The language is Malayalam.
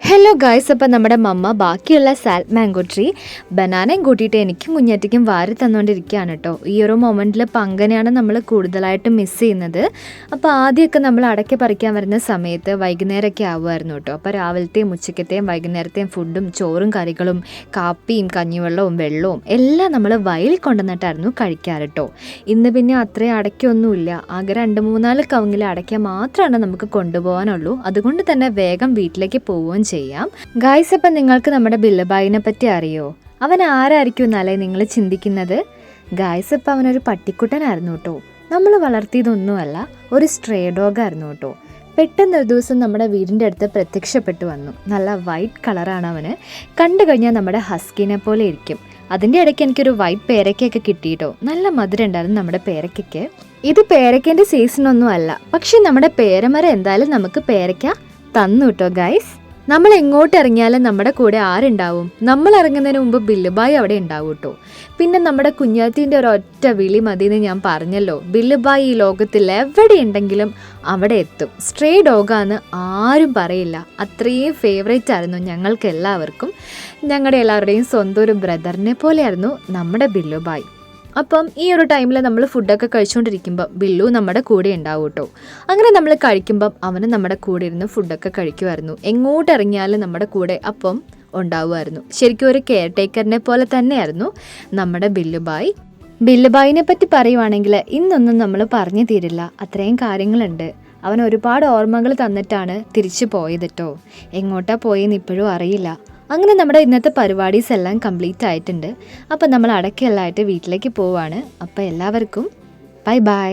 ഹലോ ഗായ്സ്, അപ്പം നമ്മുടെ മമ്മ ബാക്കിയുള്ള സാൽറ്റ് മാംഗോ ട്രീ ബനാനയും കൂട്ടിയിട്ട് എനിക്കും കുഞ്ഞാറ്റയ്ക്കും വാരി തന്നുകൊണ്ടിരിക്കുകയാണ് കേട്ടോ. ഈ ഒരു മൊമെൻറ്റിൽ ഇപ്പം അങ്ങനെയാണ് നമ്മൾ കൂടുതലായിട്ട് മിസ് ചെയ്യുന്നത്. അപ്പോൾ ആദ്യമൊക്കെ നമ്മൾ അടയ്ക്ക പറിക്കാൻ വരുന്ന സമയത്ത് വൈകുന്നേരമൊക്കെ ആവുമായിരുന്നു കേട്ടോ. അപ്പോൾ രാവിലത്തെയും ഉച്ചക്കത്തെയും വൈകുന്നേരത്തെയും ഫുഡും ചോറും കറികളും കാപ്പിയും കഞ്ഞിവെള്ളവും വെള്ളവും എല്ലാം നമ്മൾ വയലിൽ കൊണ്ടുവന്നിട്ടായിരുന്നു കഴിക്കാറ് കേട്ടോ. ഇന്ന് പിന്നെ അത്രയും അടയ്ക്കൊന്നുമില്ല, ആകെ 2-3 കവുങ്ങിൽ അടയ്ക്ക മാത്രമാണ് നമുക്ക് കൊണ്ടുപോകാനുള്ളൂ. അതുകൊണ്ട് തന്നെ വേഗം വീട്ടിലേക്ക് പോവുകയും ചെയ്യാം. ഗായ്സ്, അപ്പം നിങ്ങൾക്ക് നമ്മുടെ ബില്ലബായിനെ പറ്റി അറിയോ? അവൻ ആരായിരിക്കും എന്നല്ലേ നിങ്ങൾ ചിന്തിക്കുന്നത്? ഗായ്സ്, അപ്പം അവനൊരു പട്ടിക്കുട്ടനായിരുന്നു കേട്ടോ. നമ്മൾ വളർത്തിയതൊന്നുമല്ല, ഒരു സ്ട്രേ ഡോഗായിരുന്നു കേട്ടോ. പെട്ടെന്നൊരു ദിവസം നമ്മുടെ വീടിൻ്റെ അടുത്ത് പ്രത്യക്ഷപ്പെട്ടു വന്നു. നല്ല വൈറ്റ് കളറാണ് അവന്. കണ്ടു കഴിഞ്ഞാൽ നമ്മുടെ ഹസ്കിനെ പോലെ ഇരിക്കും. അതിൻ്റെ ഇടയ്ക്ക് എനിക്കൊരു വൈറ്റ് പേരയ്ക്കൊക്കെ കിട്ടിയിട്ടോ. നല്ല മധുരം ഉണ്ടായിരുന്നു നമ്മുടെ പേരയ്ക്കൊക്കെ. ഇത് പേരയ്ക്കേൻ്റെ സീസണൊന്നും അല്ല, പക്ഷെ നമ്മുടെ പേരമരം എന്തായാലും നമുക്ക് പേരയ്ക്ക തന്നു കേട്ടോ ഗൈസ്. നമ്മൾ എങ്ങോട്ട് ഇറങ്ങിയാലും നമ്മുടെ കൂടെ ആരുണ്ടാവും? നമ്മൾ ഇറങ്ങുന്നതിന് മുമ്പ് ബില്ലുബായി അവിടെ ഉണ്ടാവും കേട്ടോ. പിന്നെ നമ്മുടെ കുഞ്ഞാത്തിൻ്റെ ഒരൊറ്റ വിളി മതിയെന്ന് ഞാൻ പറഞ്ഞല്ലോ. ബില്ലുബായി ഈ ലോകത്തിൽ എവിടെ ഉണ്ടെങ്കിലും അവിടെ എത്തും. സ്ട്രേ ഡോഗാന്ന് ആരും പറയില്ല. അത്രയും ഫേവറേറ്റ് ആയിരുന്നു ഞങ്ങൾക്ക് എല്ലാവർക്കും. ഞങ്ങളുടെ എല്ലാവരുടെയും സ്വന്തം ഒരു ബ്രദറിനെ പോലെയായിരുന്നു നമ്മുടെ ബില്ലുബായി. അപ്പം ഈ ഒരു ടൈമിൽ നമ്മൾ ഫുഡൊക്കെ കഴിച്ചുകൊണ്ടിരിക്കുമ്പോൾ ബില്ലു നമ്മുടെ കൂടെ ഉണ്ടാവും കേട്ടോ. അങ്ങനെ നമ്മൾ കഴിക്കുമ്പം അവന് നമ്മുടെ കൂടെ ഇരുന്ന് ഫുഡൊക്കെ കഴിക്കുമായിരുന്നു. എങ്ങോട്ട് ഇറങ്ങിയാലും നമ്മുടെ കൂടെ അപ്പം ഉണ്ടാവുമായിരുന്നു. ശരിക്കും ഒരു കെയർ ടേക്കറിനെ പോലെ തന്നെയായിരുന്നു നമ്മുടെ ബില്ലുബായി. ബില്ലുബായിനെ പറ്റി പറയുവാണെങ്കിൽ ഇന്നൊന്നും നമ്മൾ പറഞ്ഞു തീരില്ല, അത്രയും കാര്യങ്ങളുണ്ട്. അവൻ ഒരുപാട് ഓർമ്മകൾ തന്നിട്ടാണ് തിരിച്ചു പോയത് കേട്ടോ. എങ്ങോട്ടാ പോയെന്ന് ഇപ്പോഴും അറിയില്ല. അങ്ങനെ നമ്മുടെ ഇന്നത്തെ പരിപാടീസ് എല്ലാം കംപ്ലീറ്റ് ആയിട്ടുണ്ട്. അപ്പം നമ്മൾ അടയ്ക്കെല്ലാമായിട്ട് വീട്ടിലേക്ക് പോവാണ്. അപ്പോൾ എല്ലാവർക്കും ബൈ ബൈ.